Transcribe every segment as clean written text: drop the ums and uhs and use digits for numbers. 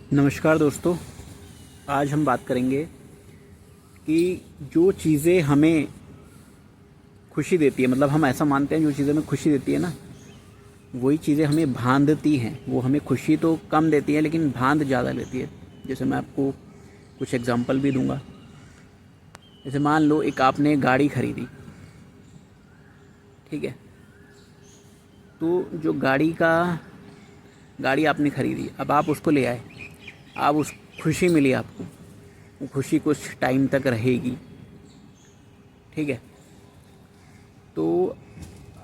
नमस्कार दोस्तों। आज हम बात करेंगे कि जो चीज़ें हमें खुशी देती है, मतलब हम ऐसा मानते हैं जो चीज़ें हमें खुशी देती है ना, वही चीज़ें हमें भांदती हैं। वो हमें खुशी तो कम देती है लेकिन भांद ज़्यादा लेती है। जैसे मैं आपको कुछ एग्जांपल भी दूंगा। जैसे मान लो एक आपने गाड़ी खरीदी, ठीक है। तो जो गाड़ी आपने खरीदी, अब आप उसको ले आए, आप उस खुशी मिली आपको, वो खुशी कुछ टाइम तक रहेगी, ठीक है। तो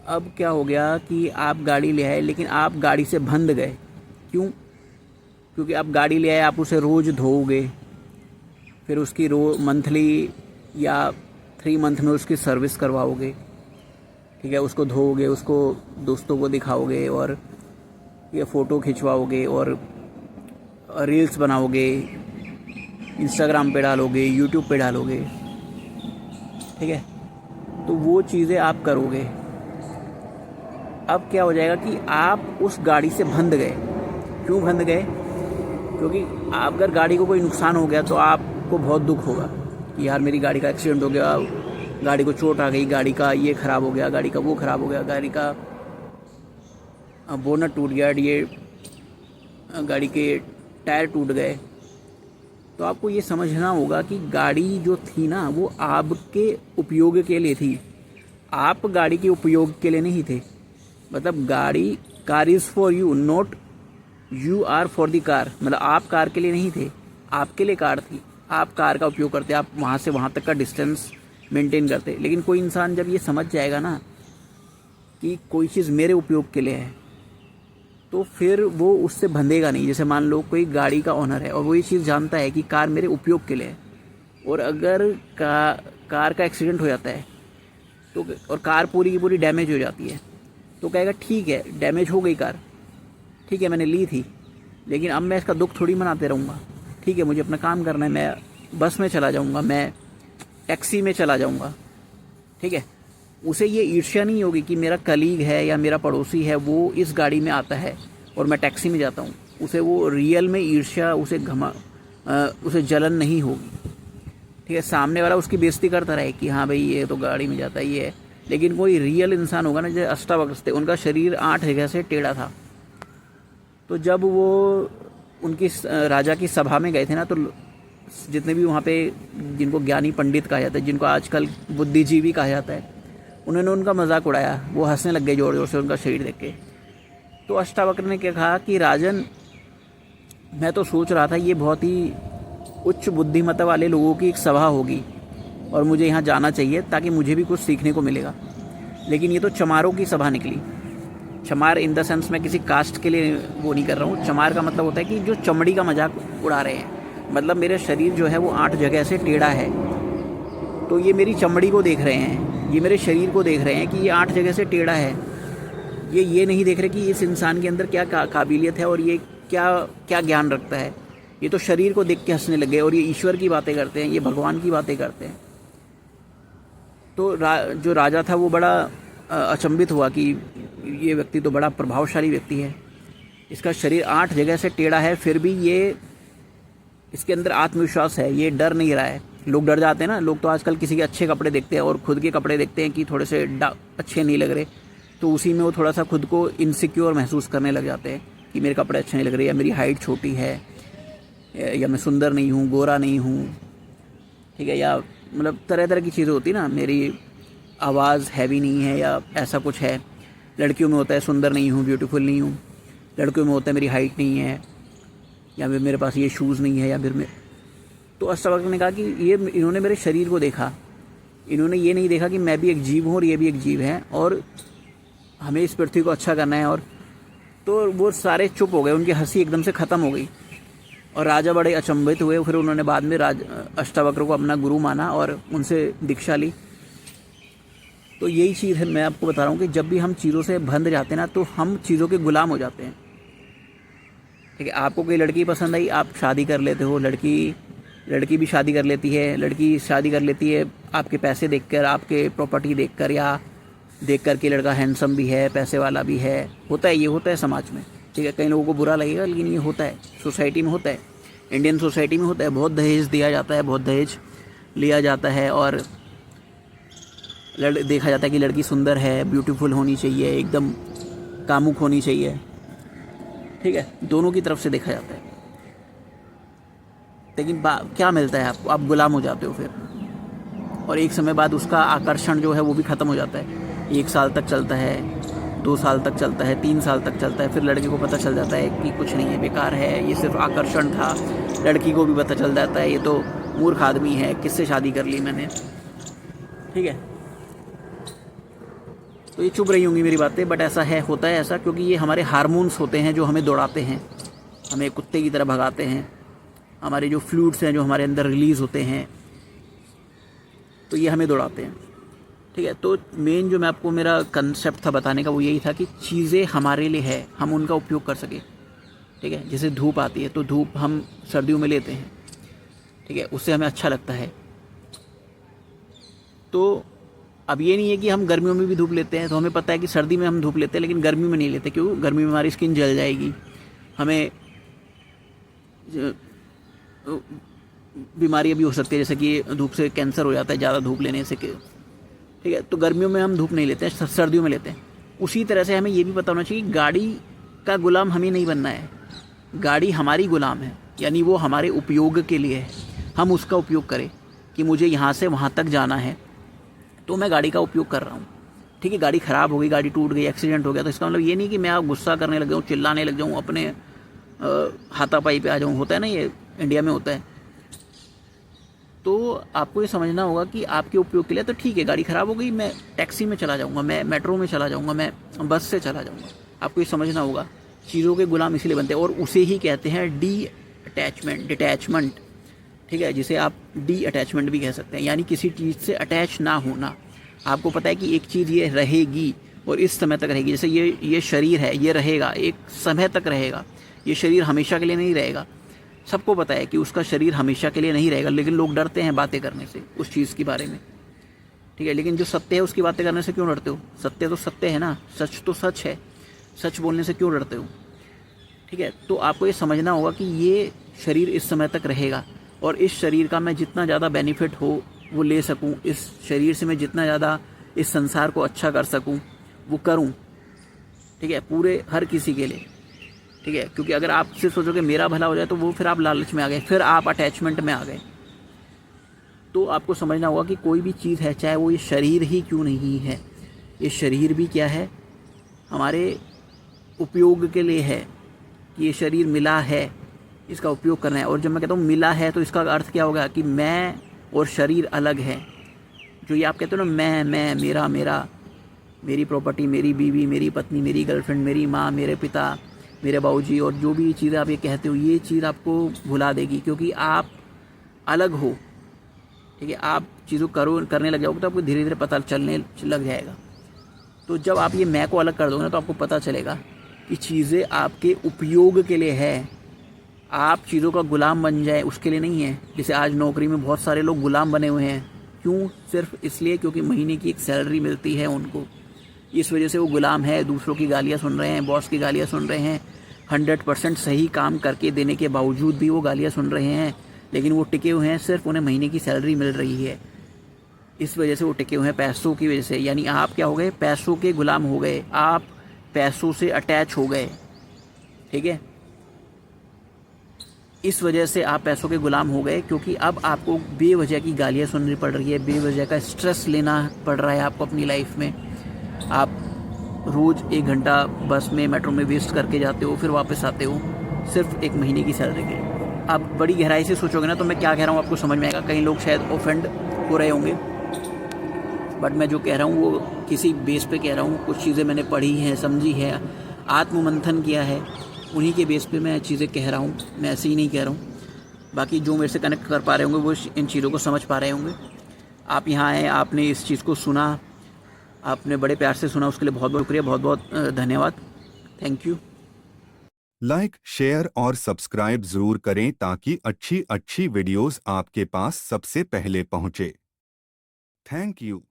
अब क्या हो गया कि आप गाड़ी ले आए लेकिन आप गाड़ी से बंध गए। क्यों? क्योंकि आप गाड़ी ले आए, आप उसे रोज़ धोओगे, फिर उसकी मंथली या 3 मंथ में उसकी सर्विस करवाओगे, ठीक है। उसको धोओगे, उसको दोस्तों को दिखाओगे और ये फ़ोटो खिंचवाओगे और रील्स बनाओगे, इंस्टाग्राम पे डालोगे, यूट्यूब पे डालोगे, ठीक है। तो वो चीज़ें आप करोगे। अब क्या हो जाएगा कि आप उस गाड़ी से बंध गए। क्यों बंध गए? क्योंकि अगर गाड़ी को कोई नुकसान हो गया तो आपको बहुत दुख होगा कि यार मेरी गाड़ी का एक्सीडेंट हो गया, गाड़ी को चोट आ गई, गाड़ी का ये ख़राब हो गया, गाड़ी का वो ख़राब हो गया, गाड़ी का बोनट टूट गया, ये गाड़ी के टायर टूट गए। तो आपको ये समझना होगा कि गाड़ी जो थी ना, वो आपके उपयोग के लिए थी, आप गाड़ी के उपयोग के लिए नहीं थे। मतलब car is for you, not you are for the car. मतलब आप कार के लिए नहीं थे, आपके लिए कार थी। आप कार का उपयोग करते, आप वहाँ से वहाँ तक का डिस्टेंस मेंटेन करते। लेकिन कोई इंसान जब ये समझ जाएगा ना कि कोई चीज़ मेरे उपयोग के लिए है, तो फिर वो उससे बंधेगा नहीं। जैसे मान लो कोई गाड़ी का ओनर है और वो ये चीज़ जानता है कि कार मेरे उपयोग के लिए है, और अगर कार का एक्सीडेंट हो जाता है तो और कार पूरी की पूरी डैमेज हो जाती है, तो कहेगा ठीक है, डैमेज हो गई कार, ठीक है, मैंने ली थी, लेकिन अब मैं इसका दुख थोड़ी मनाते रहूँगा। ठीक है, मुझे अपना काम करना है, मैं बस में चला जाऊँगा, मैं टैक्सी में चला जाऊँगा, ठीक है। उसे ये ईर्ष्या नहीं होगी कि मेरा कलीग है या मेरा पड़ोसी है वो इस गाड़ी में आता है और मैं टैक्सी में जाता हूँ। उसे वो रियल में ईर्ष्या, उसे जलन नहीं होगी, ठीक है। सामने वाला उसकी बेइज्जती करता रहे कि हाँ भाई ये तो गाड़ी में जाता है, ये है। लेकिन कोई रियल इंसान होगा ना, जैसे अष्टावक्र थे, उनका शरीर 8 जगह से टेढ़ा था। तो जब वो उनकी राजा की सभा में गए थे ना, तो जितने भी वहाँ पे जिनको ज्ञानी पंडित कहा जाता है, जिनको आजकल बुद्धिजीवी कहा जाता है, उन्होंने उनका मजाक उड़ाया। वो हंसने लग गए जोर जोर से उनका शरीर देख के। तो अष्टावक्र ने क्या कहा कि राजन, मैं तो सोच रहा था ये बहुत ही उच्च बुद्धिमत्ता वाले लोगों की एक सभा होगी और मुझे यहाँ जाना चाहिए ताकि मुझे भी कुछ सीखने को मिलेगा, लेकिन ये तो चमारों की सभा निकली। चमार इन द सेंस, मैं किसी कास्ट के लिए वो नहीं कर रहा हूँ। चमार का मतलब होता है कि जो चमड़ी का मजाक उड़ा रहे हैं। मतलब मेरा शरीर जो है वो 8 जगह से टेढ़ा है, तो ये मेरी चमड़ी को देख रहे हैं, ये मेरे शरीर को देख रहे हैं कि ये 8 जगह से टेढ़ा है। ये नहीं देख रहे कि इस इंसान के अंदर क्या काबिलियत है और ये क्या क्या ज्ञान रखता है। ये तो शरीर को देख के हंसने लगे और ये ईश्वर की बातें करते हैं, ये भगवान की बातें करते हैं। तो जो राजा था वो बड़ा अचंभित हुआ कि ये व्यक्ति तो बड़ा प्रभावशाली व्यक्ति है, इसका शरीर 8 जगह से टेढ़ा है, फिर भी ये इसके अंदर आत्मविश्वास है, ये डर नहीं रहा है। लोग डर जाते हैं ना, लोग तो आजकल किसी के अच्छे कपड़े देखते हैं और खुद के कपड़े देखते हैं कि थोड़े से अच्छे नहीं लग रहे, तो उसी में वो थोड़ा सा खुद को इनसिक्योर महसूस करने लग जाते हैं कि मेरे कपड़े अच्छे नहीं लग रहे, या मेरी हाइट छोटी है, या मैं सुंदर नहीं हूँ, गोरा नहीं हूँ, ठीक है। या मतलब तरह तरह की चीज़ें होती ना, मेरी आवाज़ हैवी नहीं है या ऐसा कुछ है। लड़कियों में होता है सुंदर नहीं हूँ, ब्यूटीफुल नहीं हूँ। लड़कियों में होता है मेरी हाइट नहीं है, या फिर मेरे पास ये शूज़ नहीं है, या फिर तो अष्टावक्र ने कहा कि इन्होंने मेरे शरीर को देखा, इन्होंने ये नहीं देखा कि मैं भी एक जीव हूँ और ये भी एक जीव है और हमें इस पृथ्वी को अच्छा करना है। और तो वो सारे चुप हो गए, उनकी हंसी एकदम से ख़त्म हो गई और राजा बड़े अचंभित हुए। फिर उन्होंने बाद में अष्टावक्र को अपना गुरु माना और उनसे दीक्षा ली। तो यही चीज़ है, मैं आपको बता रहा हूँ कि जब भी हम चीज़ों से बंध जाते हैं ना, तो हम चीज़ों के गुलाम हो जाते हैं, ठीक है। आपको कोई लड़की पसंद आई, आप शादी कर लेते हो, लड़की भी शादी कर लेती है। लड़की शादी कर लेती है आपके पैसे देखकर, आपके प्रॉपर्टी देखकर, या देखकर कि लड़का हैंडसम भी है, पैसे वाला भी है। होता है, ये होता है समाज में। ठीक है, कई लोगों को बुरा लगेगा लेकिन ये होता है, सोसाइटी में होता है, इंडियन सोसाइटी में होता है। बहुत दहेज दिया जाता है, बहुत दहेज लिया जाता है और देखा जाता है कि लड़की सुंदर है, ब्यूटीफुल होनी चाहिए, एकदम कामुक होनी चाहिए। ठीक है, दोनों की तरफ से देखा जाता है, लेकिन क्या मिलता है आपको? आप गुलाम हो जाते हो फिर, और एक समय बाद उसका आकर्षण जो है वो भी ख़त्म हो जाता है। 1 साल तक चलता है, 2 साल तक चलता है, 3 साल तक चलता है, फिर लड़के को पता चल जाता है कि कुछ नहीं है, बेकार है, ये सिर्फ आकर्षण था। लड़की को भी पता चल जाता है ये तो मूर्ख आदमी है, किससे शादी कर ली मैंने। ठीक है, तो ये चुप रही होंगी मेरी बातें, बट ऐसा है, होता है ऐसा, क्योंकि ये हमारे हार्मोन्स होते हैं जो हमें दौड़ाते हैं, हमें कुत्ते की तरह भगाते हैं। हमारे जो फ्लूइड्स हैं जो हमारे अंदर रिलीज़ होते हैं, तो ये हमें दौड़ाते हैं। ठीक है, तो मेन जो मैं आपको मेरा कंसेप्ट था बताने का वो यही था कि चीज़ें हमारे लिए है, हम उनका उपयोग कर सकें। ठीक है, जैसे धूप आती है तो धूप हम सर्दियों में लेते हैं, ठीक है, उससे हमें अच्छा लगता है। तो अब ये नहीं है कि हम गर्मियों में भी धूप लेते हैं, तो हमें पता है कि सर्दी में हम धूप लेते हैं लेकिन गर्मी में नहीं लेते। क्यों? गर्मी में हमारी स्किन जल जाएगी, हमें बीमारियाँ भी हो सकती है, जैसे कि धूप से कैंसर हो जाता है ज़्यादा धूप लेने से। ठीक है, तो गर्मियों में हम धूप नहीं लेते हैं, सर्दियों में लेते हैं। उसी तरह से हमें ये भी पता होना चाहिए कि गाड़ी का गुलाम हमें नहीं बनना है, गाड़ी हमारी गुलाम है, यानी वो हमारे उपयोग के लिए है। हम उसका उपयोग करें कि मुझे यहाँ से वहाँ तक जाना है, तो मैं गाड़ी का उपयोग कर रहा हूँ। ठीक है, गाड़ी ख़राब हो गई, गाड़ी टूट गई, एक्सीडेंट हो गया, तो इसका मतलब ये नहीं कि मैं आप गुस्सा करने लग जाऊँ, चिल्लाने लग जाऊँ, अपने हाथापाई पे आ जाऊँ। होता है ना, ये इंडिया में होता है। तो आपको ये समझना होगा कि आपके उपयोग के लिए तो ठीक है, गाड़ी ख़राब हो गई, मैं टैक्सी में चला जाऊँगा, मैं मेट्रो में चला जाऊँगा, मैं बस से चला जाऊँगा। आपको ये समझना होगा, चीज़ों के गुलाम इसलिए बनते हैं, और उसे ही कहते हैं डिटैचमेंट। ठीक है, जिसे आप डी अटैचमेंट भी कह सकते हैं, यानी किसी चीज़ से अटैच ना होना। आपको पता है कि एक चीज़ ये रहेगी और इस समय तक रहेगी, जैसे ये शरीर है, ये रहेगा, एक समय तक रहेगा, ये शरीर हमेशा के लिए नहीं रहेगा। सबको पता है कि उसका शरीर हमेशा के लिए नहीं रहेगा, लेकिन लोग डरते हैं बातें करने से उस चीज़ के बारे में। ठीक है, लेकिन जो सत्य है उसकी बातें करने से क्यों डरते हो? सत्य तो सत्य है ना, सच तो सच है, सच बोलने से क्यों डरते हो? ठीक है, तो आपको ये समझना होगा कि ये शरीर इस समय तक रहेगा, और इस शरीर का मैं जितना ज़्यादा बेनिफिट हो वो ले सकूं, इस शरीर से मैं जितना ज़्यादा इस संसार को अच्छा कर सकूं वो करूं। ठीक है, पूरे हर किसी के लिए। ठीक है, क्योंकि अगर आप सिर्फ सोचोगे मेरा भला हो जाए, तो वो फिर आप लालच में आ गए, फिर आप अटैचमेंट में आ गए। तो आपको समझना होगा कि कोई भी चीज़ है, चाहे वो ये शरीर ही क्यों नहीं है, ये शरीर भी क्या है, हमारे उपयोग के लिए है, कि ये शरीर मिला है, इसका उपयोग करना है। और जब मैं कहता हूँ मिला है, तो इसका अर्थ क्या होगा कि मैं और शरीर अलग है। जो ये आप कहते हो ना, मैं मेरा, मेरी प्रॉपर्टी, मेरी बीवी, मेरी पत्नी, मेरी गर्लफ्रेंड, मेरी माँ, मेरे पिता, मेरे बाबूजी, और जो भी चीज़ें आप ये कहते हो, ये चीज़ आपको भुला देगी, क्योंकि आप अलग हो। ठीक है, आप चीज़ों करने लग जाओगे तो आपको धीरे धीरे पता चलने लग जाएगा। तो जब आप ये मैं को अलग कर दोगे ना, तो आपको पता चलेगा कि चीज़ें आपके उपयोग के लिए है, आप चीज़ों का गुलाम बन जाए उसके लिए नहीं है। जैसे आज नौकरी में बहुत सारे लोग गुलाम बने हुए हैं, क्यों? सिर्फ इसलिए क्योंकि महीने की एक सैलरी मिलती है उनको, इस वजह से वो गुलाम है, दूसरों की गालियाँ सुन रहे हैं, बॉस की गालियाँ सुन रहे हैं, 100% सही काम करके देने के बावजूद भी वो गालियाँ सुन रहे हैं, लेकिन वो टिके हुए हैं, सिर्फ उन्हें महीने की सैलरी मिल रही है, इस वजह से वो टिके हुए हैं, पैसों की वजह से। यानी आप क्या हो गए? पैसों के गुलाम हो गए, आप पैसों से अटैच हो गए। ठीक है, इस वजह से आप पैसों के गुलाम हो गए, क्योंकि अब आपको बेवजह की गालियाँ सुननी पड़ रही है, बेवजह का स्ट्रेस लेना पड़ रहा है आपको अपनी लाइफ में। आप रोज़ 1 घंटा बस में, मेट्रो में वेस्ट करके जाते हो, फिर वापस आते हो सिर्फ 1 महीने की सैलरी के लिए। आप बड़ी गहराई से सोचोगे ना, तो मैं क्या कह रहा हूँ आपको समझ में आएगा। कई लोग शायद ऑफेंड हो रहे होंगे, बट मैं जो कह रहा हूँ वो किसी बेस पे कह रहा हूँ। कुछ चीज़ें मैंने पढ़ी हैं, समझी है, आत्ममंथन किया है, उन्हीं के बेस पे मैं चीज़ें कह रहा हूँ, मैं ऐसे ही नहीं कह रहा हूँ। बाकी जो मेरे से कनेक्ट कर पा रहे होंगे वो इन चीज़ों को समझ पा रहे होंगे। आप यहाँ आए, आपने इस चीज़ को सुना, आपने बड़े प्यार से सुना, उसके लिए बहुत बहुत शुक्रिया, बहुत बहुत धन्यवाद, थैंक यू। लाइक, शेयर और सब्सक्राइब जरूर करें ताकि अच्छी वीडियोस आपके पास सबसे पहले पहुंचे। Thank you.